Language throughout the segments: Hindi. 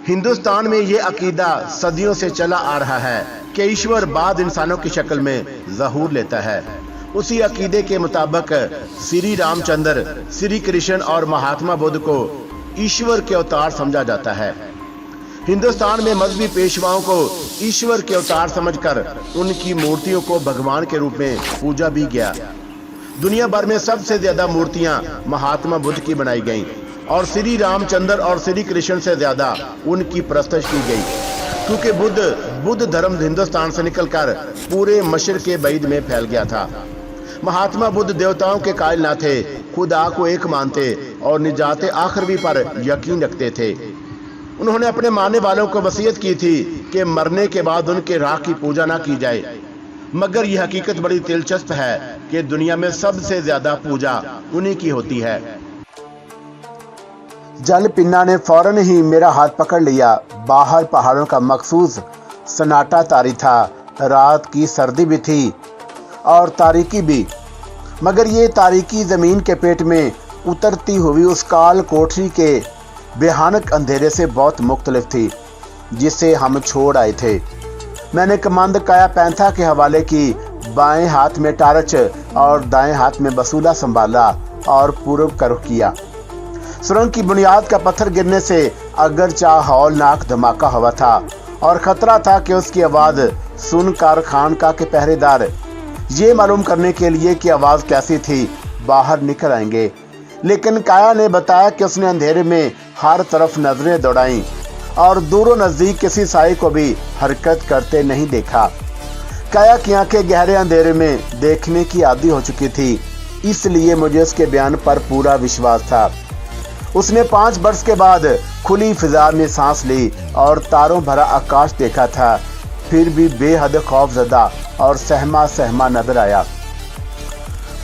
हिंदुस्तान में ये अकीदा सदियों से चला आ रहा है कि ईश्वर बाद इंसानों की शक्ल में ज़हूर लेता है। उसी अकीदे के मुताबिक श्री रामचंद्र, श्री कृष्ण और महात्मा बुद्ध को ईश्वर के अवतार समझा जाता है। हिंदुस्तान में मजहबी पेशवाओं को ईश्वर के अवतार समझकर उनकी मूर्तियों को भगवान के रूप में पूजा भी गया। दुनिया भर में सबसे ज्यादा मूर्तियां महात्मा बुद्ध की बनाई गईं और श्री रामचंद्र और श्री कृष्ण से ज्यादा उनकी प्रस्तुत की गई, क्योंकि बुद्ध धर्म हिंदुस्तान से निकलकर पूरे मशरिक़ बैद में फैल गया था। महात्मा बुद्ध देवताओं के कायल न थे, खुदा को एक मानते और निजात आखिरवी पर यकीन रखते थे। उन्होंने अपने मानने वालों को वसीयत की थी कि मरने के बाद उनके राख की पूजा ना की जाए, मगर यह हकीकत बड़ी दिलचस्प है कि दुनिया में सबसे ज्यादा पूजा उन्हीं की होती है। जल पिन्ना ने फौरन ही मेरा हाथ पकड़ लिया। बाहर पहाड़ों का मखसूस सन्नाटा तारी था, रात की सर्दी भी थी और तारीकी भी, मगर ये तारीकी जमीन के पेट में उतरती हुई उस काल कोठरी के बेहानक अंधेरे से बहुत मुख्तलिफ थी जिसे हम छोड़ आए थे। मैंने कमांद काया पैंथा के हवाले की, बाएं हाथ में टारच और दाएं हाथ में बसूला संभाला और पूर्व का रुख किया। सुरंग की बुनियाद का पत्थर गिरने से अगरचा हौलनाक धमाका हुआ था और खतरा था कि उसकी आवाज सुनकर खानका के पहरेदार ये मालूम करने के लिए कि आवाज कैसी थी बाहर निकल आएंगे, लेकिन काया ने बताया कि उसने अंधेरे में हर तरफ नजरें दौड़ाईं और दूरों नजदीक किसी साई को भी हरकत करते नहीं देखा। काया की आंखें गहरे अंधेरे में देखने की आदी हो चुकी थी, इसलिए मुझे उसके बयान पर पूरा विश्वास था। उसने 5 वर्ष के बाद खुली फिजा में सांस ली और तारों भरा आकाश देखा था, फिर भी बेहद खौफजदा और सहमा नजर आया।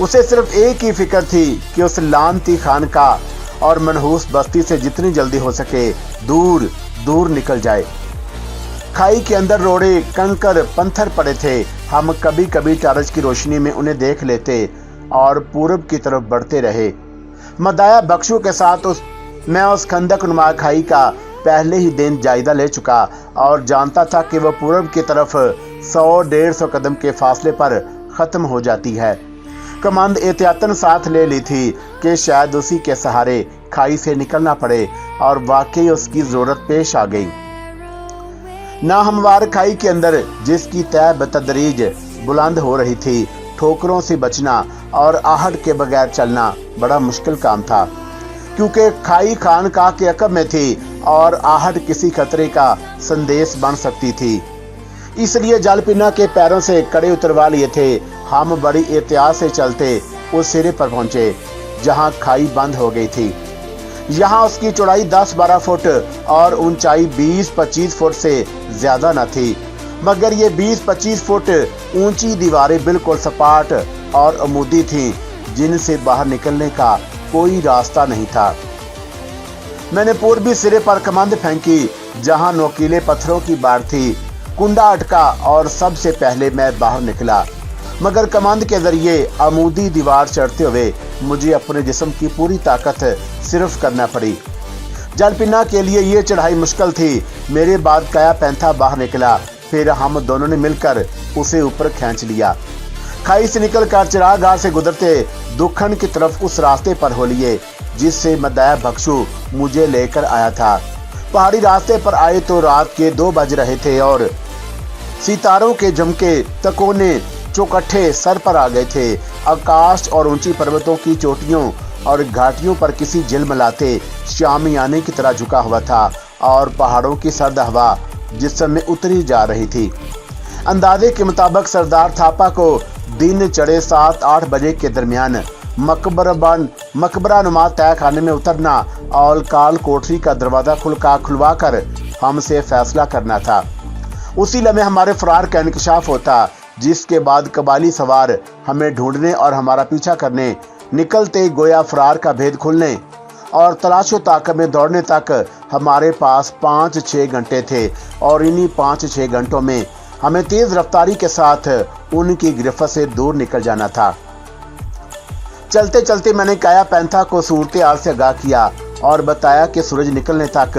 उसे सिर्फ एक ही फिक्र थी कि उस लानती खानकाह और मनहूस बस्ती से जितनी जल्दी हो सके दूर दूर निकल जाए। खाई के अंदर रोड़े कंकर पत्थर पड़े थे। हम कभी कभी टारच की रोशनी में उन्हें देख लेते और पूरब की तरफ बढ़ते रहे। मदाया बख्शू के साथ मैं उस खंदक नुमा खाई का पहले ही दिन जायजा ले चुका और जानता था कि वह पूरब की तरफ 100-150 कदम के फासले पर खत्म हो जाती है। कमांड एहतियातन साथ ले ली थी कि शायद उसी के सहारे खाई से निकलना पड़े, और वाकई उसकी जरूरत पेश आ गई। नाहमवार खाई के अंदर जिसकी तय बतदरीज बुलंद हो रही थी, ठोकरों से बचना और आहट के बगैर चलना बड़ा मुश्किल काम था, क्योंकि खाई खानकाह के अकब में थी और आहट किसी खतरे का संदेश बन सकती थी। इसलिए जलपिन्ना के पैरों से कड़े उतरवा लिए थे। हम बड़ी एहतियात से चलते उस सिरे पर पहुंचे जहां खाई बंद हो गई थी। यहाँ उसकी चौड़ाई 10-12 फुट और ऊंचाई 20-25 फुट से ज्यादा न थी, मगर ये 20-25 फुट ऊंची दीवारें बिल्कुल सपाट और अमूदी थीं, जिनसे बाहर निकलने का कोई रास्ता नहीं था। मैंने पूर्वी सिरे पर कमांद फेंकी जहां नोकीले पत्थरों की बाढ़ थी। कुंडा अटका और सबसे पहले मैं बाहर निकला, मगर कमांद के जरिए अमूदी दीवार चढ़ते हुए मुझे अपने जिस्म की पूरी ताकत सिर्फ करना पड़ी। जलपिन्ना के लिए ये चढ़ाई मुश्किल थी। मेरे बाद काया पैंथा बाहर निकला, फिर हम दोनों ने मिलकर उसे ऊपर खींच लिया। खाई से निकलकर चिरागाह से गुजरते दुखन की तरफ उस रास्ते पर हो लिए जिससे मदाया बख्शू मुझे लेकर आया था। पहाड़ी रास्ते पर आए तो रात के 2 बज रहे थे और सितारों के झमके तकोने चौकट्ठे सर पर आ गए थे। आकाश और ऊंची पर्वतों की चोटियों और घाटियों पर किसी झिलमिलाते शामियाने की तरह झुका हुआ था और पहाड़ों की सर्द हवा जिस्म में उतरी जा रही थी। अंदाजे के मुताबिक सरदार थापा को दिन चढ़े 7-8 बजे के दरमियान मकबरा नुमा तय खाने में उतरना और काल कोठरी का दरवाजा खुलवा कर हमसे फैसला करना था। उसी लम्हे हमारे फरार का इंकशाफ होता, जिसके बाद कबाली सवार हमें ढूंढने और हमारा पीछा करने निकलते गोया फरार का भेद खुलने और तलाशो ताकत में दौड़ने तक हमारे पास 5-6 घंटे थे, और इन्हीं 5-6 घंटों में हमें तेज रफ्तारी के साथ उनकी गिरफ्त से दूर निकल जाना था। चलते चलते मैंने काया पैंथा को सूरत हाल से आगाह किया और बताया कि सूरज निकलने तक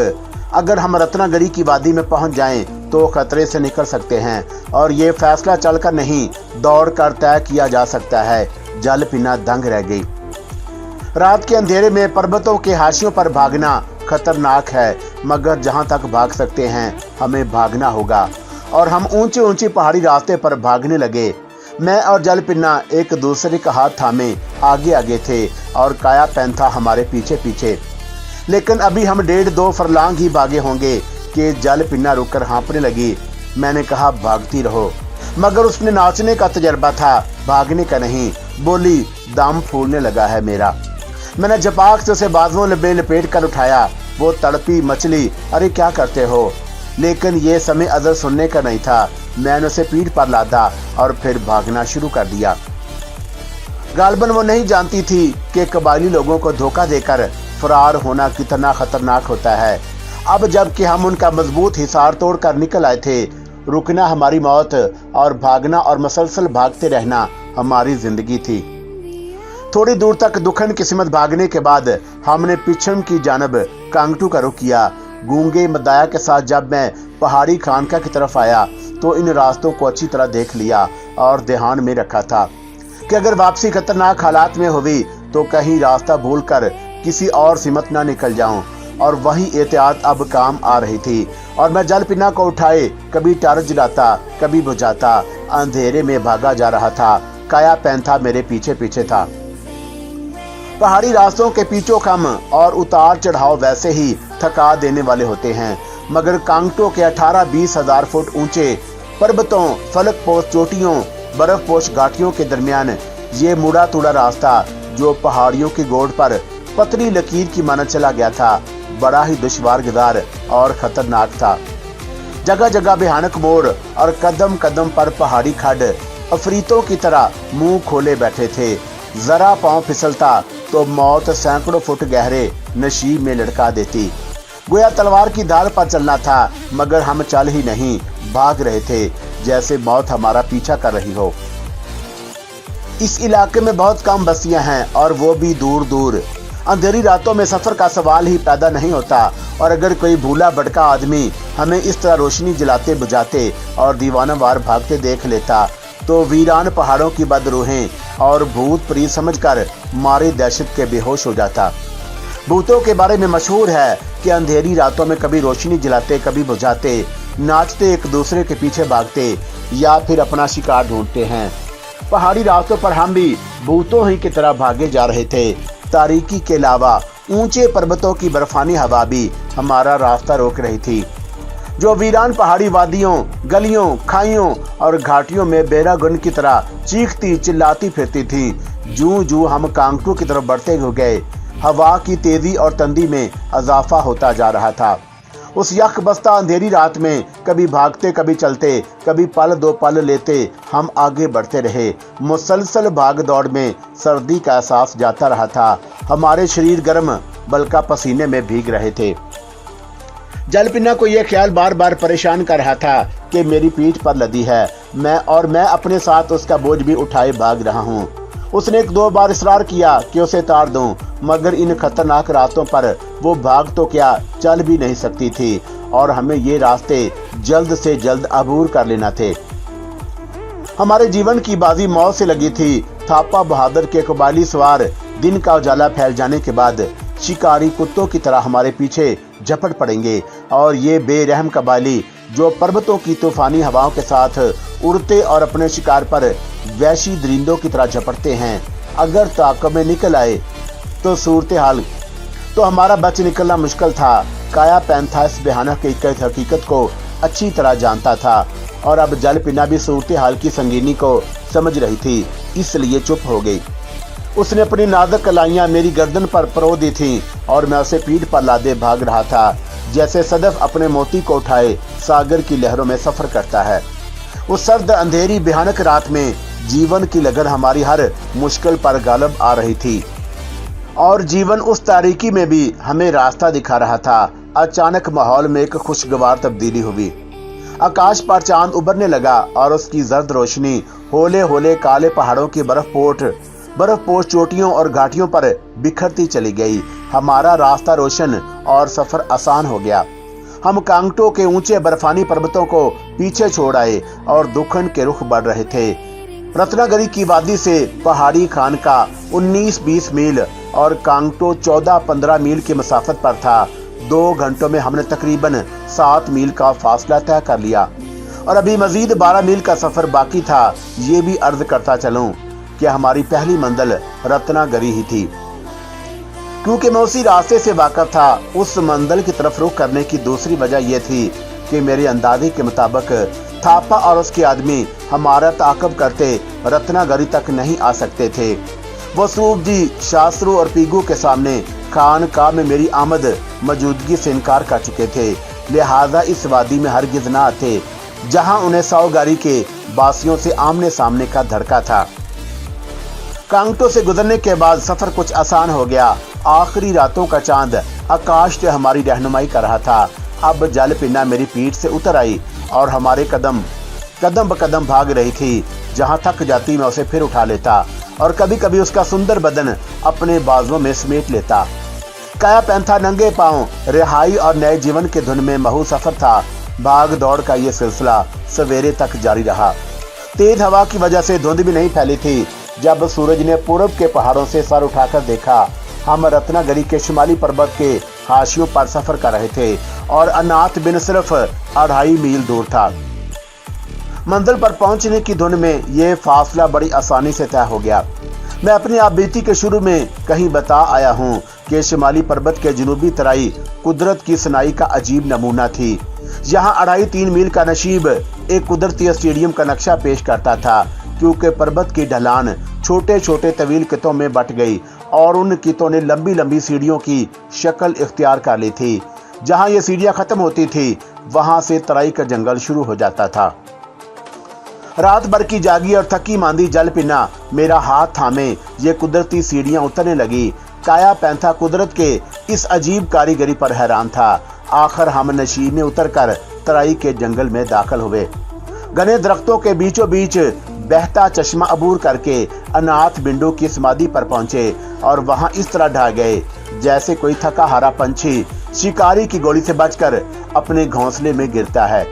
अगर हम रत्नागिरी की वादी में पहुंच जाएं तो खतरे से निकल सकते हैं और ये फैसला चलकर नहीं दौड़कर तय किया जा सकता है। जल पीना दंग रह गई। रात के अंधेरे में पर्वतों के हाशियों पर भागना खतरनाक है, मगर जहां तक भाग सकते हैं हमें भागना होगा। और हम ऊंचे ऊंचे पहाड़ी रास्ते पर भागने लगे। मैं और जल पिन्ना एक दूसरे का हाथ थामे आगे आगे थे और काया पैंथा हमारे पीछे पीछे। लेकिन अभी हम 1.5-2 फरलांग ही भागे होंगे कि जल पिन्ना रुककर हाँफने लगी। मैंने कहा भागती रहो, मगर उसने नाचने का तजर्बा था, भागने का नहीं। बोली दम फूलने लगा है मेरा। मैंने झपाक से उसे बाजुओं में लपेट कर उठाया। वो तड़पी मछली, अरे क्या करते हो? लेकिन ये समय अजर सुनने का नहीं था। मैंने उसे पीठ पर लादा और फिर भागना शुरू कर दिया। गालबन वो नहीं जानती थी कि कबायली लोगों को धोखा देकर फरार होना कितना खतरनाक होता है। अब जबकि हम उनका मजबूत हिसार तोड़कर निकल आए थे, रुकना हमारी मौत और भागना और मसलसल भागते रहना हमारी जिंदगी थी। थोड़ी दूर तक दुखन किस्मत भागने के बाद हमने पिछम की जानब कांगटू का रुख किया। गूंगे मदाया के साथ जब मैं पहाड़ी खानका की तरफ आया तो इन रास्तों को अच्छी तरह देख लिया और ध्यान में रखा था कि अगर वापसी खतरनाक हालात में हुई तो कहीं रास्ता भूलकर किसी और सिमत ना निकल जाऊं। और वही एहतियात अब काम आ रही थी। और मैं जल पिन्ना को उठाए कभी टार्च जलाता कभी बुझाता अंधेरे में भागा जा रहा था। काया पैंथा मेरे पीछे पीछे था। पहाड़ी रास्तों के पीछो खम और उतार चढ़ाव वैसे ही थका देने वाले होते हैं, मगर कांगटो के 18-20 हजार फुट ऊंचे पर्वतों, फलकपोश चोटियों, बर्फपोश घाटियों के दरमियान ये मुड़ा तुड़ा रास्ता जो पहाड़ियों की गोड़ पर पतली लकीर की माना चला गया था, बड़ा ही दुश्वार गुजार और खतरनाक था। जगह जगह भयानक मोड़ और कदम कदम पर पहाड़ी खड्ड अफरीतों की तरह मुंह खोले बैठे थे। जरा पांव फिसलता तो मौत सैकड़ों फुट गहरे नशीब में लटका देती। गोया तलवार की धार पर चलना था, मगर हम चल ही नहीं, भाग रहे थे जैसे मौत हमारा पीछा कर रही हो। इस इलाके में बहुत कम बस्तियां हैं और वो भी दूर दूर। अंधेरी रातों में सफर का सवाल ही पैदा नहीं होता। और अगर कोई भूला भटका आदमी हमें इस तरह रोशनी जलाते बुझाते और दीवानावार भागते देख लेता तो वीरान पहाड़ों की बदरूहें और भूत प्रीत समझकर मारे दहशत के बेहोश हो जाता। भूतों के बारे में मशहूर है कि अंधेरी रातों में कभी रोशनी जलाते कभी बुझाते, नाचते एक दूसरे के पीछे भागते या फिर अपना शिकार ढूंढते हैं। पहाड़ी रास्तों पर हम भी भूतों ही की तरह भागे जा रहे थे। तारीकी के अलावा ऊंचे पर्वतों की बर्फानी हवा भी हमारा रास्ता रोक रही थी, जो वीरान पहाड़ी वादियों, गलियों, खाइयों और घाटियों में बेरागुन की तरह चीखती चिल्लाती फिरती थी। जूं जूं हम कांगटू की तरफ बढ़ते गए, हवा की तेजी और तंदी में इजाफा होता जा रहा था। उस यख बस्ता अंधेरी रात में कभी भागते कभी चलते, कभी पल दो पल लेते हम आगे बढ़ते रहे। मुसलसल भाग दौड़ में सर्दी का एहसास जाता रहा था। हमारे शरीर गर्म बल्कि पसीने में भीग रहे थे। जल पिन्ना को यह ख्याल बार बार परेशान कर रहा था कि मेरी पीठ पर लदी है मैं अपने साथ उसका बोझ भी उठाए भाग रहा हूँ। उसने 1-2 बार इसरार किया कि उसे तार दूं, मगर इन खतरनाक रास्तों पर वो भाग तो क्या चल भी नहीं सकती थी और हमें ये रास्ते जल्द से जल्द अबूर कर लेना थे। हमारे जीवन की बाजी मौत से लगी थी। थापा बहादुर के कबायली सवार दिन का उजाला फैल जाने के बाद शिकारी कुत्तों की तरह हमारे पीछे झपट पड़ेंगे और ये बेरहम कबायली जो पर्वतों की तूफानी हवाओं के साथ उड़ते और अपने शिकार पर वैशी दरिंदों की तरह झपटते हैं, अगर ताक़ब में निकल आए तो सूरत हाल तो हमारा बच निकलना मुश्किल था। काया पैंथा इस भयानक हकीकत को अच्छी तरह जानता था और अब जल पिन्ना भी सूरत हाल की संगीनी को समझ रही थी, इसलिए चुप हो गई। उसने अपनी नाजुक कलाइयां मेरी गर्दन पर परो दी थी और मैं उसे पीठ पर लादे भाग रहा था, जैसे सदफ अपने मोती को उठाए सागर की लहरों में सफर करता है। उस सर्द अंधेरी भयानक रात में जीवन की लगन हमारी हर मुश्किल पर गालिब आ रही थी और जीवन उस तारीकी में भी हमें रास्ता दिखा रहा था। अचानक माहौल में एक खुशगवार तब्दीली हुई। आकाश पर चांद उभरने लगा और उसकी जर्द रोशनी होले होले काले पहाड़ों की बर्फपोश चोटियों और घाटियों पर बिखरती चली गई। हमारा रास्ता रोशन और सफर आसान हो गया। हम कांगटो के ऊंचे बर्फानी पर्वतों को पीछे छोड़ आए और दक्खन के रुख बढ़ रहे थे। रत्नागिरी की वादी से पहाड़ी खानका 19-20 मील और कांगटो 14-15 मील की मसाफत पर था। 2 घंटों में हमने तकरीबन 7 मील का फासला तय कर लिया और अभी मजीद 12 मील का सफर बाकी था। ये भी अर्ज करता चलूं कि हमारी पहली मंजिल रत्नागिरी ही थी। क्योंकि मैं उसी रास्ते से वाकिफ था, उस मंजिल की तरफ रुख करने की दूसरी वजह यह थी कि मेरे अंदाजे के मुताबिक थापा और उसके आदमी हमारा ताक़ब करते रत्नागिरी तक नहीं आ सकते थे। वो सूब जी, शास्त्रू और पीगू के सामने खानकाह में मेरी आमद मौजूदगी से इनकार कर चुके थे, लिहाजा इस वादी में हरगिज न आते जहां उन्हें साओगारी के बासियों से आमने सामने का धड़का था। कांगटो से गुजरने के बाद सफर कुछ आसान हो गया। आखिरी रातों का चांद आकाश से हमारी रहनुमाई कर रहा था। अब जल पिन्ना मेरी पीठ से उतर आई और हमारे कदम ब कदम भाग रही थी। जहां थक जाती मैं उसे फिर उठा लेता और कभी कभी उसका सुंदर बदन अपने बाजुओं में समेट लेता। काया पैंथा नंगे पांव रिहाई और नए जीवन के धुन में महू सफर था। भाग दौड़ का ये सिलसिला सवेरे तक जारी रहा। तेज हवा की वजह से धुंध भी नहीं फैली थी। जब सूरज ने पूरब के पहाड़ों से सर उठाकर देखा, हम रत्नागिरी के शुमाली पर्वत के हाशियों पर सफर कर रहे थे और अनाथ बिन सिर्फ 2.5 मील दूर था। मंजिल पर पहुंचने की धुन में यह फासला बड़ी आसानी से तय हो गया। मैं अपनी आप बीती के शुरू में कहीं बता आया हूं कि शुमाली पर्वत के जनूबी तराई कुदरत की सनाई का अजीब नमूना थी। यहाँ 2.5-3 मील का नशीब एक कुदरती स्टेडियम का नक्शा पेश करता था, क्योंकि पर्वत की ढलान छोटे छोटे तवील कितों में बट गई और उन कितों ने लंबी लंबी सीढ़ियों की शक्ल इख्तियार कर ली थी। जहां ये सीढ़ियां खत्म होती थी, वहां से तराई का जंगल शुरू हो जाता था। रात भर की जागी और थकी मांदी जल पिन्ना मेरा हाथ थामे ये कुदरती सीढ़ियां उतरने लगी। काया पैंथा कुदरत के इस अजीब कारीगरी पर हैरान था। आखिर हम नशीब में उतरकर तराई के जंगल में दाखिल हुए। घने दरख्तों के बीचों बीच बहता चश्मा अबूर करके अनाथ बिंडू की समाधि पर पहुंचे और वहां इस तरह ढह गए जैसे कोई थका हारा पंछी शिकारी की गोली से बचकर अपने घोंसले में गिरता है।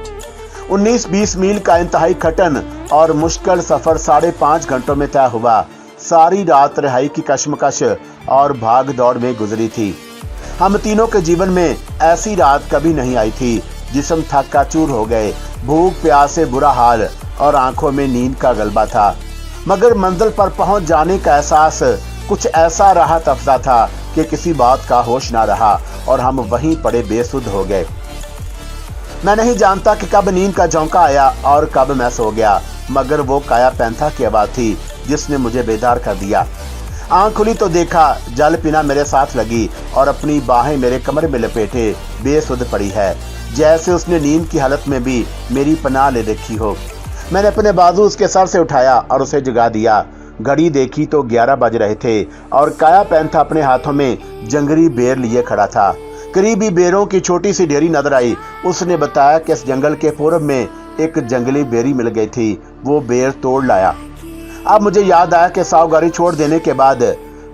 19-20 मील का इंतहाई कठिन और मुश्किल सफर 5.5 घंटों में तय हुआ। सारी रात रिहाई की कश्मकश और भाग दौड़ में गुजरी थी। हम तीनों के जीवन में ऐसी रात कभी नहीं आई थी। जिस्म थका चूर हो गए, भूख प्यास से बुरा हाल और आंखों में नींद का गलबा था। मगर मंजिल पर पहुंच जाने का एहसास कुछ ऐसा राहत अफ़ज़ा था कि किसी बात का होश ना रहा और हम वहीं पड़े बेसुध हो गए। मैं नहीं जानता कि कब नींद का झोंका आया और कब मैं सो गया, मगर वो काया पैंथा की आवाज़ थी जिसने मुझे बेदार कर दिया। आंख खुली तो देखा जल पिना मेरे साथ लगी और अपनी बाहें मेरे कमर में लपेटे बेसुध पड़ी है, जैसे उसने नींद की हालत में भी मेरी पनाह ले रखी हो। मैंने अपने बाजू उसके सर से उठाया और उसे जगा दिया। घड़ी देखी तो 11 बज रहे थे और काया पैंथा अपने हाथों में जंगली बेर लिए खड़ा था। करीबी बेरों की छोटी सी ढेरी नजर आई। उसने बताया कि इस जंगल के पूरब में एक जंगली बेरी मिल गई थी। वो बेर तोड़ लाया। अब मुझे याद आया कि साओगारी छोड़ देने के बाद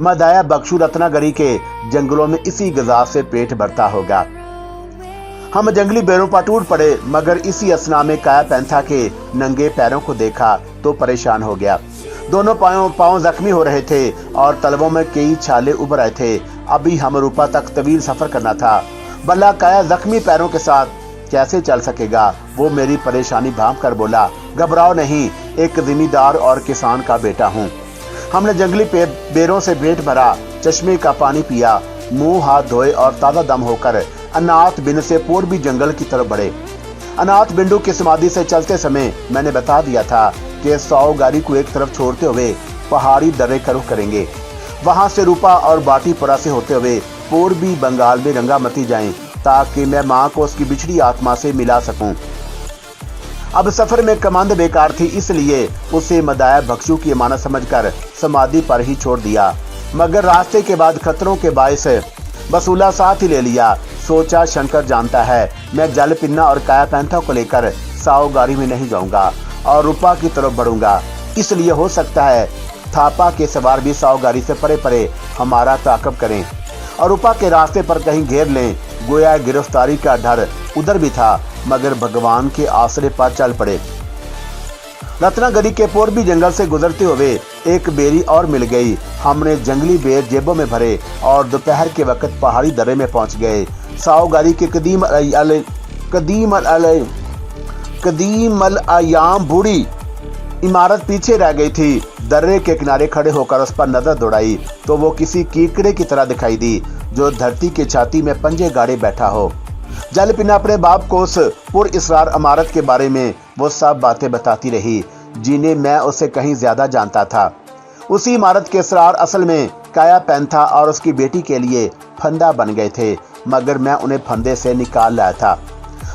मदाया बख्शू रत्नागिरी के जंगलों में इसी ग़िज़ा से पेट भरता होगा। हम जंगली बेरों पर टूट पड़े, मगर इसी असना में काया पैंथा के नंगे पैरों को देखा तो परेशान हो गया। दोनों पांव जख्मी हो रहे थे और तलवों में कई छाले उभर आए थे। अभी हम रूपा तक तवील सफर करना था। बल्ला काया जख्मी पैरों के साथ कैसे चल सकेगा? वो मेरी परेशानी भांप कर बोला, घबराओ नहीं, एक जिम्मेदार और किसान का बेटा हूँ। हमने जंगली बेरों से पेट भरा, चश्मे का पानी पिया, मुंह हाथ धोए और ताज़ा दम होकर अनाथ बिन से पूर्वी जंगल की तरफ बढ़े। अनाथ बिंडू की समाधि से चलते समय मैंने बता दिया था कि साओगारी को एक तरफ छोड़ते हुए पहाड़ी दर्रे का रुख करेंगे। वहां से रूपा और बाटीपुरा से होते हुए पूर्वी बंगाल में रंगामती जाएं, ताकि मैं माँ को उसकी बिछड़ी आत्मा से मिला सकूं। अब सफर में कमांड बेकार थी, इसलिए उसे मदाया बख्शू की अमानत समझकर समाधि पर ही छोड़ दिया। मगर रास्ते के बाद खतरों के बायस बसूला साथ ही ले लिया। सोचा शंकर जानता है मैं जल पिन्ना और काया पैंथा को लेकर साओगारी में नहीं जाऊंगा और रूपा की तरफ बढ़ूंगा। इसलिए हो सकता है थापा के सवार भी साओगारी से परे परे हमारा ताकब करें और रूपा के रास्ते पर कहीं घेर लें। गोया गिरफ्तारी का डर उधर भी था, मगर भगवान के आसरे पर चल पड़े। रत्नागिरी के पूर्वी जंगल से गुजरते हुए एक बेरी और मिल गई। हमने जंगली बेर जेबों में भरे और दोपहर के वक्त पहाड़ी दर्रे में पहुंच गए। साओगारी के कदीम अल आयाम बूढ़ी इमारत पीछे रह गई थी। दर्रे के किनारे खड़े होकर उस पर नजर दौड़ाई तो वो किसी कीकड़े की तरह दिखाई दी जो धरती के छाती में पंजे गाड़े बैठा हो। जलपिना अपने बाप को उस पुरइसरार इमारत के बारे में वो सब बातें बताती रही जिन्हें मैं उससे कहीं ज्यादा जानता था। उसी इमारत के इसरार असल में काया पैंथा और उसकी बेटी के लिए फंदा बन गए थे, मगर मैं उन्हें फंदे से निकाल लाया था।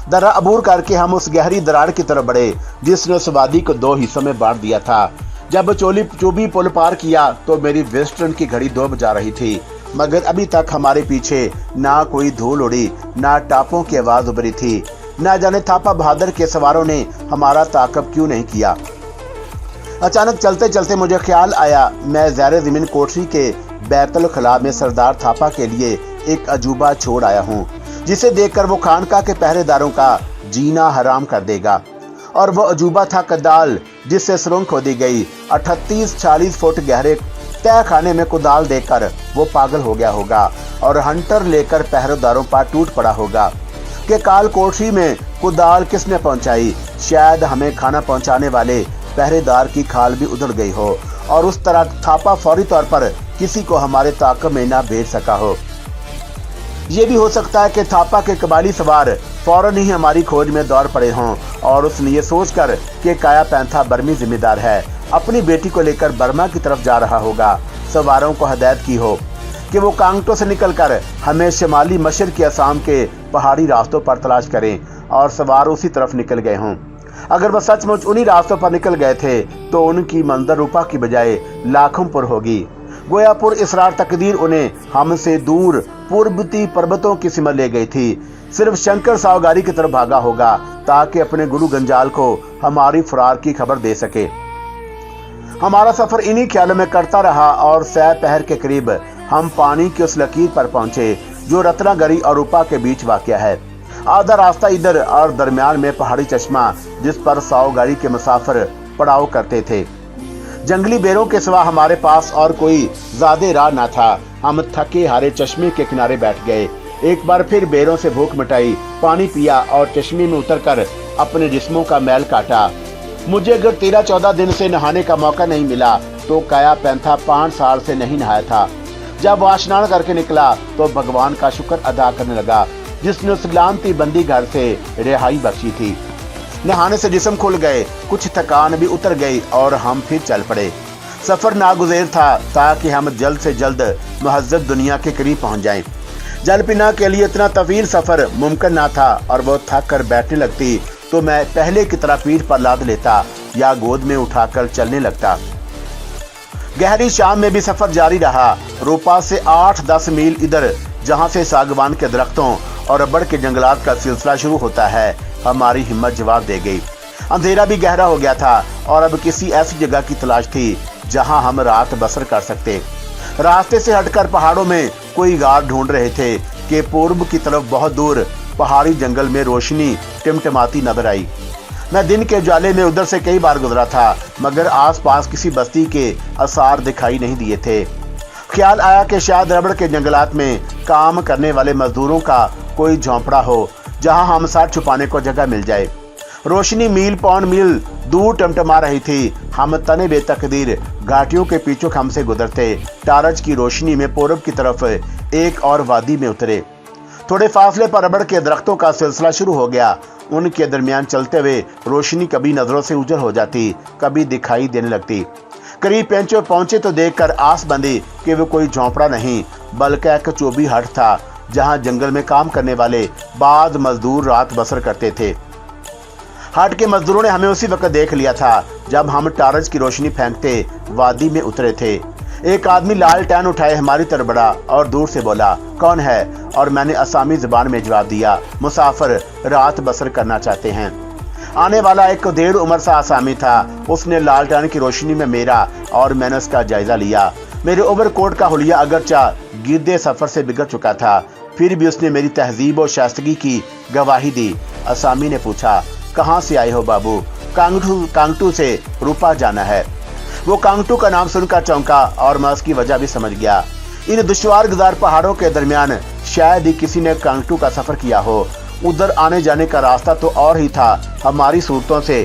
दर्रा अबूर करके हम उस गहरी दरार की तरफ बढ़े जिसने उस वादी को 2 हिस्सों में बांट दिया था। जब चोबी पुल पार किया तो मेरी वेस्टर्न की घड़ी 2 बजा रही थी, मगर अभी तक हमारे पीछे ना कोई धूल उड़ी, ना टापों की आवाज उभरी थी। ना जाने थापा बहादुर के सवारों ने हमारा ताक़ब क्यों नहीं किया। अचानक चलते चलते मुझे ख्याल आया मैं ज़ैरे ज़मीन कोठरी के बैतुल खला में सरदार थापा के लिए एक अजूबा छोड़ आया हूँ, जिसे देखकर वो खानका के पहरेदारों का जीना हराम कर देगा। और वो अजूबा था कदाल, जिससे सुरंग खोदी गई। 38-40 फुट गहरे तय खाने में कुदाल देकर वो पागल हो गया होगा और हंटर लेकर पहरेदारों पर टूट पड़ा होगा कि काल कोठरी में कुदाल किसने पहुंचाई। शायद हमें खाना पहुंचाने वाले पहरेदार की खाल भी उधड़ गई हो और उस तरह थापा फौरी तौर पर किसी को हमारे ताक़ब में ना भेज सका हो। ये भी हो सकता है कि थापा के कबाली सवार फौरन ही हमारी खोज में दौड़ पड़े हों और उसने ये सोचकर कि काया पैंथा बर्मी जिम्मेदार है, अपनी बेटी को लेकर बर्मा की तरफ जा रहा होगा, सवारों को हदायत की हो कि वो कांगटो से निकलकर हमें शिमाली मशरक़ी असम के पहाड़ी रास्तों पर तलाश करें और सवार उसी तरफ निकल गए हों। अगर वह सचमुच उन्हीं रास्तों पर निकल गए थे तो उनकी मंजर रूपा की बजाय लाखमपुर होगी। गोया पुरइसरार तकदीर उन्हें हमसे दूर पूर्वती पर्वतों की सिमत ले गई थी। सिर्फ शंकर सावगारी की तरफ भागा होगा ताकि अपने गुरु गंजाल को हमारी फरार की खबर दे सके। हमारा सफर इन्हीं ख्यालों में करता रहा और सह पहर के करीब हम पानी की उस लकीर पर पहुंचे जो रत्नागिरी और रूपा के बीच वाक़या है। आधा रास्ता इधर और दरमियान में पहाड़ी चश्मा जिस पर सावगारी के मुसाफिर पड़ाव करते थे। जंगली बेरों के सिवा हमारे पास और कोई ज्यादा राह न था। हम थके हारे चश्मे के किनारे बैठ गए। एक बार फिर बेरों से भूख मिटाई, पानी पिया और चश्मे में उतरकर अपने जिस्मों का मैल काटा। मुझे अगर 13-14 दिन से नहाने का मौका नहीं मिला तो काया पैंथा 5 साल से नहीं नहाया था। जब वह स्नान करके निकला तो भगवान का शुक्र अदा करने लगा जिसने उस गुलामती बंदी घर से रिहाई बख्शी थी। नहाने से जिस्म खुल गए, कुछ थकान भी उतर गई और हम फिर चल पड़े। सफर नागुज़ेर था ताकि हम जल्द से जल्द महज़्ज़ब दुनिया के करीब पहुंच जाएं। जलपिना के लिए इतना तवील सफर मुमकिन ना था और वो थक कर बैठने लगती तो मैं पहले की तरह पीठ पर लाद लेता या गोद में उठाकर चलने लगता। गहरी शाम में भी सफर जारी रहा। रूपा से 8-10 मील इधर जहां से सागवान के दरख्तों और रबड़ के जंगलात का सिलसिला शुरू होता है, हमारी हिम्मत जवाब दे गई। अंधेरा भी गहरा हो गया था और अब किसी ऐसी जगह की तलाश थी जहां हम रात बसर कर सकते। रास्ते से हटकर पहाड़ों में कोई गार ढूंढ रहे थे कि पूर्व की तरफ बहुत दूर पहाड़ी जंगल में रोशनी टिमटिमाती नजर आई। मैं दिन के उजाले में उधर से कई बार गुजरा था मगर आसपास किसी बस्ती के आसार दिखाई नहीं दिए थे। ख्याल आया कि शायद रबड़ के जंगलात में काम करने वाले मजदूरों का कोई झोंपड़ा हो जहां हम सर छुपाने को जगह मिल जाए। रोशनी मील पौन मील दूर टमटमा रही थी। हम तने बेतकदीर घाटियों के पीछे हमसे गुजरते टारज की रोशनी में पूरब की तरफ एक और वादी में उतरे। थोड़े फासले पर रबड़ के दरख्तों का सिलसिला शुरू हो गया। उनके दरमियान चलते हुए रोशनी कभी नजरों से उजल हो जाती, कभी दिखाई देने लगती। करीब पहुंचे तो देखकर आस बंधी कि वो कोई झोंपड़ा नहीं बल्कि एक चोबी हट था जहां जंगल में काम करने वाले बाद मजदूर रात बसर करते थे। हट के मजदूरों ने हमें उसी वक्त देख लिया था जब हम टारज की रोशनी फेंकते वादी में उतरे थे। एक आदमी लाल टैन उठाए हमारी तरफ बढ़ा और दूर से बोला, कौन है? और मैंने असामी जुबान में जवाब दिया, मुसाफिर रात बसर करना चाहते हैं। आने वाला एक डेढ़ उम्र सा आसामी था। उसने लालटेन की रोशनी में मेरा और मैंने उसका जायजा लिया। मेरे ओवरकोट का हुलिया अगरचा गिरदे सफर से बिगड़ चुका था फिर भी उसने मेरी तहजीब और शाइस्तगी की गवाही दी। असामी ने पूछा, कहाँ से आए हो बाबू? कांगटू से रूपा जाना है। वो कांगटू का नाम सुनकर चौंका और मैं उसकी वजह भी समझ गया। इन दुश्वार गुजार पहाड़ों के दरमियान शायद ही किसी ने कांगटू का सफर किया हो। उधर आने जाने का रास्ता तो और ही था। हमारी सूरतों से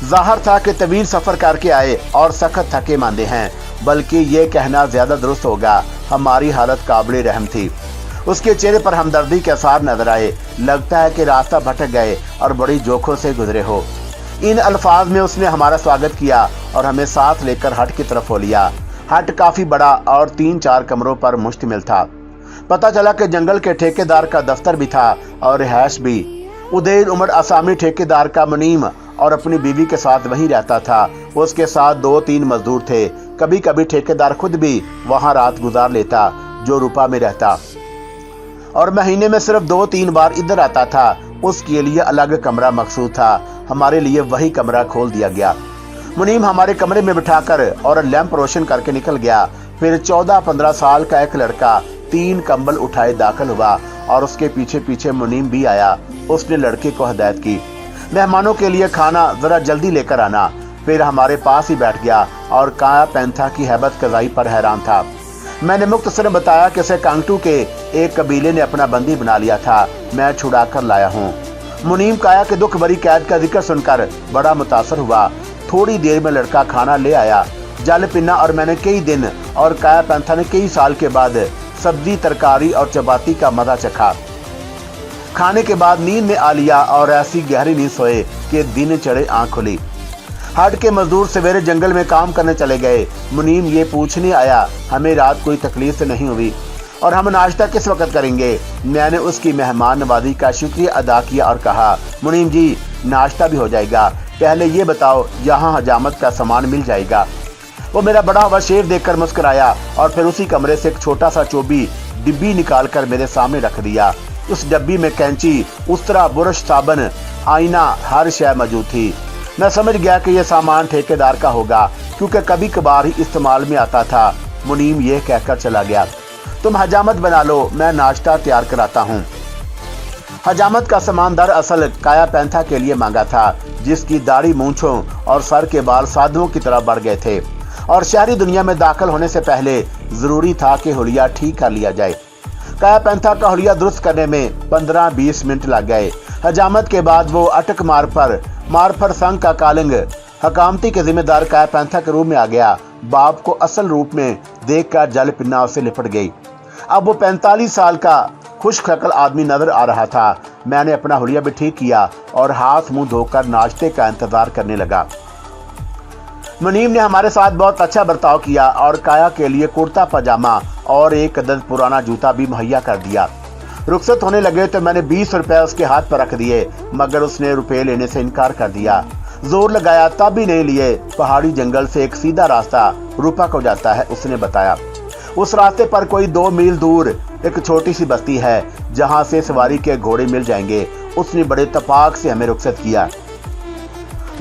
जाहिर था कि तवील सफर करके आए और सख्त थके मांदे हैं, बल्कि ये कहना ज्यादा दुरुस्त होगा, हमारी हालत काबिल रहम थी। उसके चेहरे पर हमदर्दी के आसार नजर आए। लगता है कि रास्ता भटक गए और बड़ी जोखों से गुजरे हो। इन अल्फाज में उसने हमारा स्वागत किया और हमें साथ लेकर हट की तरफ हो लिया। हट काफी बड़ा और 3-4 कमरों पर मुश्तमिल था। पता चला कि जंगल के ठेकेदार का दफ्तर भी था और रिहायश भी। उदैर उमर असामी ठेकेदार का मुनीम और अपनी बीवी के साथ वहीं रहता था। उसके साथ 2-3 मजदूर थे। कभी कभी ठेकेदार खुद भी वहां रात गुजार लेता, जो रूपा में रहता, और महीने में सिर्फ 2-3 बार इधर आता था। उसके लिए अलग कमरा मखसूस था। हमारे लिए वही कमरा खोल दिया गया। मुनीम हमारे कमरे में बिठाकर और लैंप रोशन करके निकल गया। फिर 14-15 साल का एक लड़का 3 कंबल उठाए दाखिल हुआ और उसके पीछे पीछे मुनीम भी आया। उसने लड़के को हिदायत की, मेहमानों के लिए खाना जरा जल्दी लेकर आना। फिर हमारे पास ही बैठ गया और काया पैंथा की हैबत कज़ाई पर हैरान था। मैंने मुख्तसर बताया कि इसे कांगटू के एक कबीले ने अपना बंदी बना लिया था, मैं छुड़ा कर लाया हूँ। मुनीम काया के दुख भरी कैद का जिक्र सुनकर बड़ा मुतासर हुआ। थोड़ी देर में लड़का खाना ले आया। जल पिन्ना और मैंने कई दिन और काया पैंथा ने कई साल के बाद सब्जी, तरकारी और चपाती का मजा चखा। खाने के बाद नींद में आ लिया और ऐसी गहरी नींद सोए कि दिन चढ़े आंख खुली। हट के मजदूर सवेरे जंगल में काम करने चले गए। मुनीम ये पूछने आया, हमें रात कोई तकलीफ तो नहीं हुई और हम नाश्ता किस वक्त करेंगे? मैंने उसकी मेहमान नवाजी का शुक्रिया अदा किया और कहा, मुनीम जी नाश्ता भी हो जाएगा, पहले ये बताओ यहाँ हजामत का सामान मिल जाएगा? वो मेरा बड़ा हुआ शेर देखकर मुस्कुराया और फिर उसी कमरे से एक छोटा सा चोबी डिब्बी निकालकर मेरे सामने रख दिया। उस डब्बी में कैंची, उस्तरा, बुरश, साबन, आईना, हर शय मौजूद थी। मैं समझ गया कि यह सामान ठेकेदार का होगा, क्योंकि कभी कभार ही इस्तेमाल में आता था। मुनीम ये कहकर चला गया, तुम हजामत बना लो, मैं नाश्ता तैयार कराता हूँ। हजामत का सामान दरअसल काया पैंथा के लिए मांगा था, जिसकी दाढ़ी, मूंछों और सर के बाल साधुओं की तरह बढ़ गए थे और शहरी दुनिया में दाखिल होने से पहले जरूरी था कि हुलिया ठीक कर लिया जाए। काया पैंथा का हुलिया दुरुस्त करने में 15-20 मिनट लग गए। हजामत के बाद वो अटक मारफर संघ का कालिंग हकामती के जिम्मेदार काया पैंथा के रूप में आ गया। बाप को असल रूप में देखकर जल पिन्ना उससे लिपट गई। अब वो 45 साल का खुशखकल आदमी नजर आ रहा था। मैंने अपना हुलिया भी ठीक किया और हाथ मुंह धोकर नाश्ते का इंतजार करने लगा। मुनीम ने हमारे साथ बहुत अच्छा बर्ताव किया और काया के लिए कुर्ता पजामा और एक अदद पुराना जूता भी मुहैया कर दिया। रुखसत होने लगे तो मैंने 20 रुपए उसके हाथ पर रख दिए, मगर उसने रुपए लेने से इनकार कर दिया। जोर लगाया तब भी नहीं लिए। पहाड़ी जंगल से एक सीधा रास्ता रूपा को जाता है, उसने बताया। उस रास्ते पर कोई 2 मील दूर एक छोटी सी बस्ती है, जहां से सवारी के घोड़े मिल जाएंगे। उसने बड़े तपाक से हमें रुखसत किया।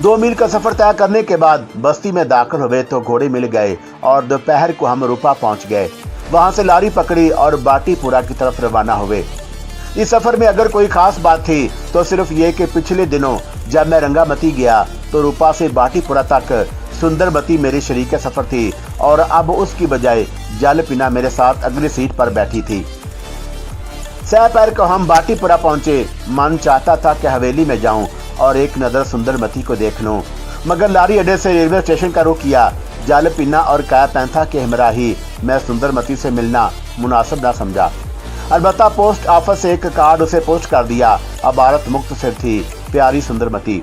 2 मील का सफर तय करने के बाद बस्ती में दाखिल हुए तो घोड़े मिल गए और दोपहर को हम रूपा पहुंच गए। वहां से लारी पकड़ी और बाटीपुरा की तरफ रवाना हुए। इस सफर में अगर कोई खास बात थी तो सिर्फ ये कि पिछले दिनों जब मैं रंगामती गया तो रूपा से बाटीपुरा तक सुंदरमती मेरी शरीक सफर थी और अब उसकी बजाय जल पिना मेरे साथ अगली सीट पर बैठी थी। सपहर को हम बाटीपुरा पहुंचे। मन चाहता था कि हवेली में जाऊं और एक नजर सुंदरमती को देख लूं, मगर लारी अड्डे से रेलवे स्टेशन का रुख किया। जल पिन्ना और काया पैंथा के हमराही मैं सुंदरमती से मिलना मुनासिब ना समझा। अलबत्ता पोस्ट ऑफिस से एक कार्ड उसे पोस्ट कर दिया। अब भारत मुक्त सिर थी प्यारी सुंदरमती।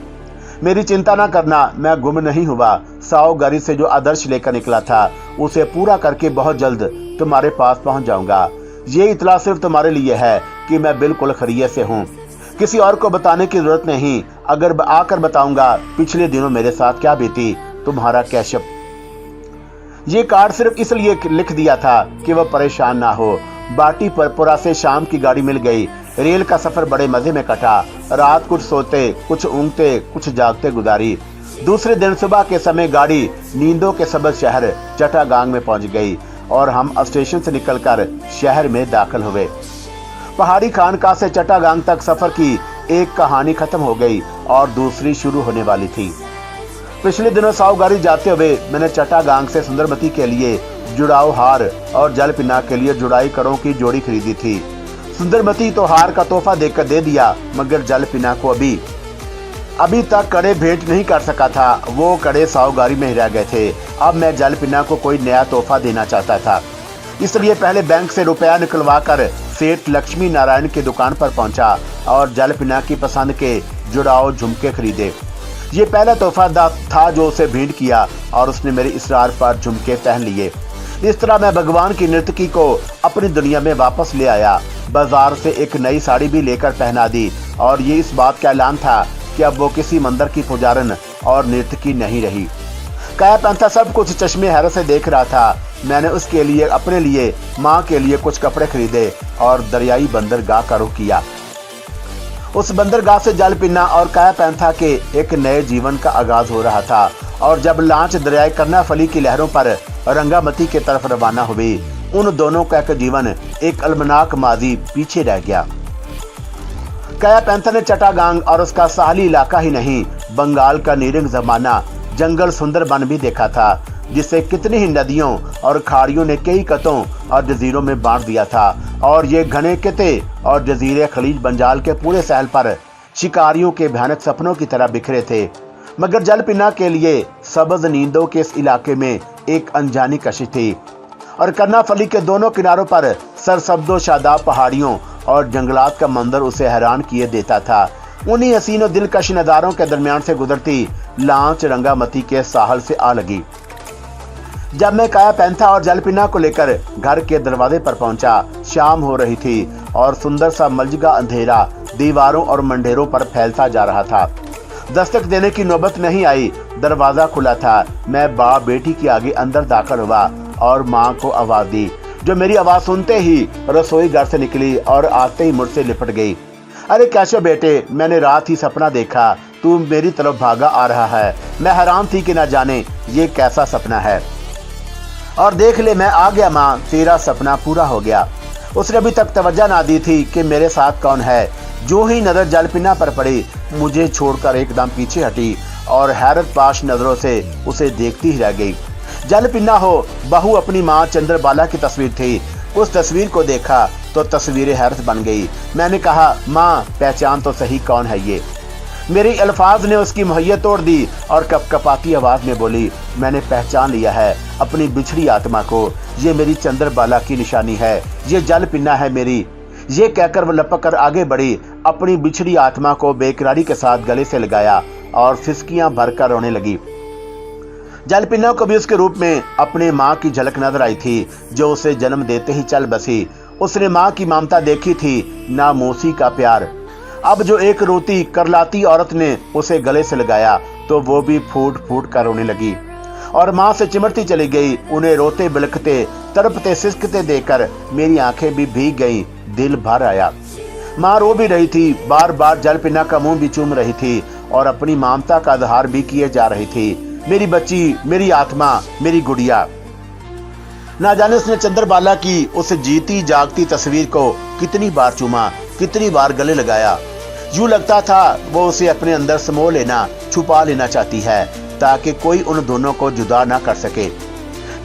मेरी चिंता ना करना, मैं गुम नहीं हुआ। साओगरी से जो आदर्श लेकर निकला था उसे पूरा करके बहुत जल्द तुम्हारे पास पहुंच जाऊंगा। ये इतला सिर्फ तुम्हारे लिए है कि मैं बिल्कुल खैरियत से हूँ। किसी और को बताने की जरूरत नहीं। अगर आकर बताऊंगा पिछले दिनों मेरे साथ क्या बीती। तुम्हारा कैशप। ये कार्ड सिर्फ इसलिए लिख दिया था कि वह परेशान ना हो। बाटीपुरा से शाम की गाड़ी मिल गई। रेल का सफर बड़े मजे में कटा। रात कुछ सोते, कुछ ऊँगते, कुछ जागते गुजारी। दूसरे दिन सुबह के समय गाड़ी नींदों के सबज शहर चटागांग में पहुंच गई और हम स्टेशन से निकलकर शहर में दाखिल हुए। पहाड़ी खानका से चट्टागांग तक सफर की एक कहानी खत्म हो गई और दूसरी शुरू होने वाली थी। पिछले दिनों सावगारी जाते हुए मैंने चट्टागांग से सुंदरमती के लिए जुड़ाव हार और जलपिन्ना के लिए जुड़ाई कड़ों की जोड़ी खरीदी थी। सुंदरमती तो हार का तोहफा देकर दे दिया, मगर जलपिन्ना को अभी तक कड़े भेंट नहीं कर सका था। वो कड़े सावगारी में ही रह गए थे। अब मैं जलपिन्ना को कोई नया तोहफा देना चाहता था, इसलिए पहले बैंक से रुपया निकलवा कर सेठ लक्ष्मी नारायण की दुकान पर पहुंचा और जलपिन्ना की पसंद के जुड़ाव झुमके खरीदे। ये पहला तोहफा था जो उसे भेंट किया और उसने मेरे इसरार पर झुमके पहन लिए। इस तरह मैं भगवान की नर्तकी को अपनी दुनिया में वापस ले आया। बाजार से एक नई साड़ी भी लेकर पहना दी और ये इस बात का ऐलान था कि अब वो किसी मंदिर की पुजारन और नर्तकी नहीं रही। काया पैंथा सब कुछ चश्मे हैरत से देख रहा था। मैंने उसके लिए, अपने लिए, माँ के लिए कुछ कपड़े खरीदे और दरियाई बंदरगाह का रुख किया। उस बंदरगाह से जलपिन्ना और काया पैंथा के एक नए जीवन का आगाज हो रहा था। और जब लांच दरियाई कर्नाफली की लहरों पर रंगामती की तरफ रवाना हुई, उन दोनों का एक जीवन, एक अलमनाक माजी पीछे रह गया। काया पैंथा ने चट्टागांग और उसका साहली इलाका ही नहीं, बंगाल का नीरंग जमाना, जंगल, सुंदरबन भी देखा था, जिसे कितनी ही नदियों और खाड़ियों ने कई कतों और जजीरों में बांट दिया था। और ये घने किते और जजीरे खलीज बंजाल के पूरे सहल पर शिकारियों के भयानक सपनों की तरह बिखरे थे। मगर जलपिन्ना के लिए सब्ज नींदों के इस इलाके में एक अनजानी कशिश थी और कर्नाफली के दोनों किनारों पर सरसब्दो शादाब पहाड़ियों और जंगलात का मंजर उसे हैरान किए देता था। उन्हीं हसीन और दिलकश नजारों के दरमियान से गुजरती लांच रंगामती के साहल से आ लगी। जब मैं काया पैंथा और जलपिन्ना को लेकर घर के दरवाजे पर पहुंचा, शाम हो रही थी और सुंदर सा मलजगा अंधेरा दीवारों और मंडेरों पर फैलता जा रहा था। दस्तक देने की नौबत नहीं आई, दरवाजा खुला था। मैं बाप बेटी के आगे अंदर दाखिल हुआ और माँ को आवाज दी, जो मेरी आवाज सुनते ही रसोई घर से निकली और आते ही मुझसे लिपट गई। अरे कैसे बेटे, मैंने रात ही सपना देखा, तू मेरी तरफ भागा आ रहा है। मैं हैरान थी कि न जाने ये कैसा सपना है। और देख ले, मैं आ गया माँ, तेरा सपना पूरा हो गया। उसने अभी तक तवज्जो ना दी थी कि मेरे साथ कौन है। जो ही नजर जलपिन्ना पर पड़ी, मुझे छोड़कर एकदम पीछे हटी और हैरत पाश नजरों से उसे देखती ही रह गई। जलपिन्ना हो बहू अपनी माँ चंद्रबाला की तस्वीर थी। उस तस्वीर को देखा तो तस्वीर हैरत बन गई। मैंने कहा, माँ पहचान तो सही, कौन है ये। मेरे अल्फाज ने उसकी मुहैया तोड़ दी और कपकपाती आवाज में बोली, मैंने पहचान लिया है अपनी बिछड़ी आत्मा को। ये मेरी चंद्रबाला की निशानी है, ये जलपिन्ना है मेरी। ये कहकर वो लपक कर आगे बढ़ी, अपनी बिछड़ी आत्मा को बेकरारी के साथ गले से लगाया और फिसकियां भरकर रोने लगी। जलपिन्ना को भी उसके रूप में अपने माँ की झलक नजर आई थी, जो उसे जन्म देते ही चल बसी। उसने माँ की ममता देखी थी, नामोसी का प्यार। अब जो एक रोती करलाती औरत ने उसे गले से लगाया तो वो भी फूट फूट कर रोने लगी और माँ से चिमटती चली गई। उन्हें रोते बिलखते तड़पते सिसकते देखकर मेरी आंखें भी भीग गईं, दिल भर आया। माँ रो भी रही थी, बार बार जलपिन्ना का मुंह भी चूम रही थी और अपनी ममता का इजहार भी किए जा रही थी। मेरी बच्ची, मेरी आत्मा, मेरी गुड़िया। ना जाने उसने चंद्रबाला की उस जीती जागती तस्वीर को कितनी बार चूमा, कितनी बार गले लगाया। यूं लगता था वो उसे अपने अंदर समो लेना, छुपा लेना चाहती है, ताकि कोई उन दोनों को जुदा ना कर सके।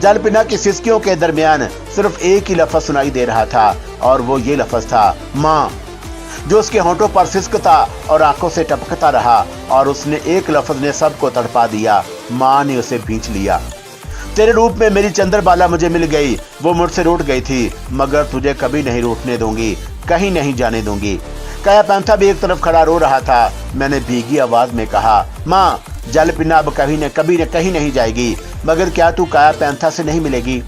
जलपिन्ना की सिसकियों के दरमियान सिर्फ एक ही लफ्ज सुनाई दे रहा था और वो ये लफ्ज था, माँ, जो उसके होंठों पर सिसकता और आंखों से टपकता रहा। और उसने एक लफ्ज ने सबको तड़पा दिया, माँ ने उसे भींच लिया। तेरे रूप में मेरी चंद्रबाला मुझे मिल गई। वो मुझसे रूठ गई थी, मगर तुझे कभी नहीं रूठने दूंगी, कहीं नहीं जाने दूंगी। काया पैंथा भी एक तरफ खड़ा रो रहा था। मैंने भीगी आवाज में कहा, माँ, जलपिन्ना अब कभी न कहीं नहीं जाएगी, मगर क्या तू काया पैंथा से नहीं मिलेगी?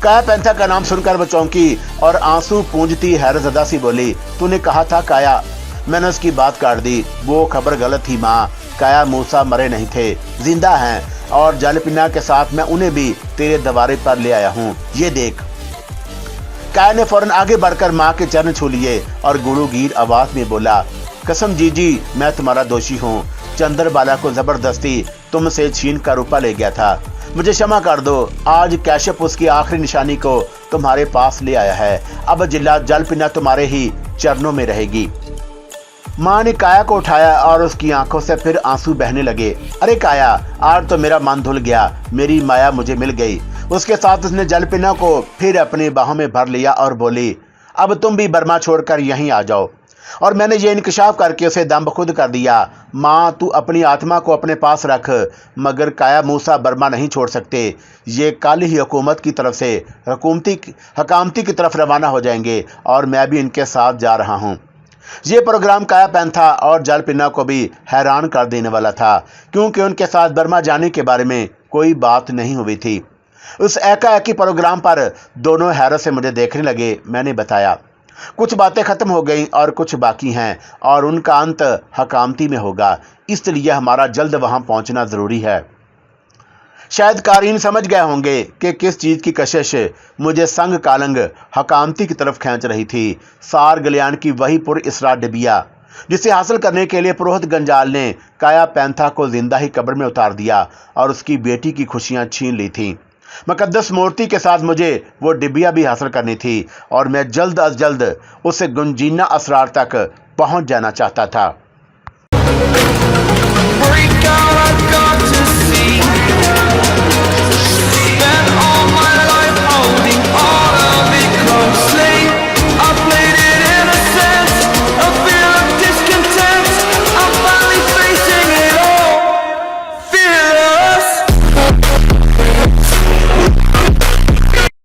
काया पैंथा का नाम सुनकर वो चौंकी और आंसू पूंजती हैरतज़दा सी बोली, तूने कहा था काया। मैंने उसकी बात काट दी। वो खबर गलत थी माँ, काया मूसा मरे नहीं थे, जिंदा हैं और जलपिन्ना के साथ मैं उन्हें भी तेरे दरबार पर ले आया हूँ, ये देख। काया ने फौरन आगे बढ़कर माँ के चरण छू लिए और गुड़ूगीर आवाज में बोला, कसम जीजी, मैं तुम्हारा दोषी हूँ। चंद्रबाला को जबरदस्ती तुमसे छीन कर रूपा ले गया था, मुझे क्षमा कर दो। आज कैशप उसकी आखिरी निशानी को तुम्हारे पास ले आया है। अब जिला जलपिन्ना तुम्हारे ही चरणों में रहेगी। माँ ने काया को उठाया और उसकी आंखों से फिर आंसू बहने लगे। अरे काया, आज तो मेरा मन धुल गया, मेरी माया मुझे मिल गई। उसके साथ उसने जलपिना को फिर अपनी बाहों में भर लिया और बोली, अब तुम भी बर्मा छोड़कर यहीं आ जाओ। और मैंने ये इंकशाफ करके उसे दम खुद कर दिया। माँ, तू अपनी आत्मा को अपने पास रख, मगर काया मूसा बर्मा नहीं छोड़ सकते। ये कल ही हुकूमत की तरफ से हकामती की तरफ रवाना हो जाएंगे और मैं भी इनके साथ जा रहा हूँ। ये प्रोग्राम काया पैंथा और जलपिना को भी हैरान कर देने वाला था, क्योंकि उनके साथ बर्मा जाने के बारे में कोई बात नहीं हुई थी। उस एकाएकी प्रोग्राम पर दोनों हैरत से मुझे देखने लगे। मैंने बताया, कुछ बातें खत्म हो गई और कुछ बाकी हैं और उनका अंत हकामती में होगा, इसलिए हमारा जल्द वहां पहुंचना जरूरी है। शायद कारीन समझ गए होंगे कि किस चीज की कशिश मुझे संग कालंग हकामती की तरफ खींच रही थी। सार गलियान की वही पुर इसरा डिबिया जिसे हासिल करने के लिए पुरोहित गंजाल ने काया पैंथा को जिंदा ही कब्र में उतार दिया और उसकी बेटी की खुशियां छीन ली थी। मुकद्दस मूर्ति के साथ मुझे वो डिबिया भी हासिल करनी थी और मैं जल्द अज जल्द उस गुंजीना असरार तक पहुंच जाना चाहता था।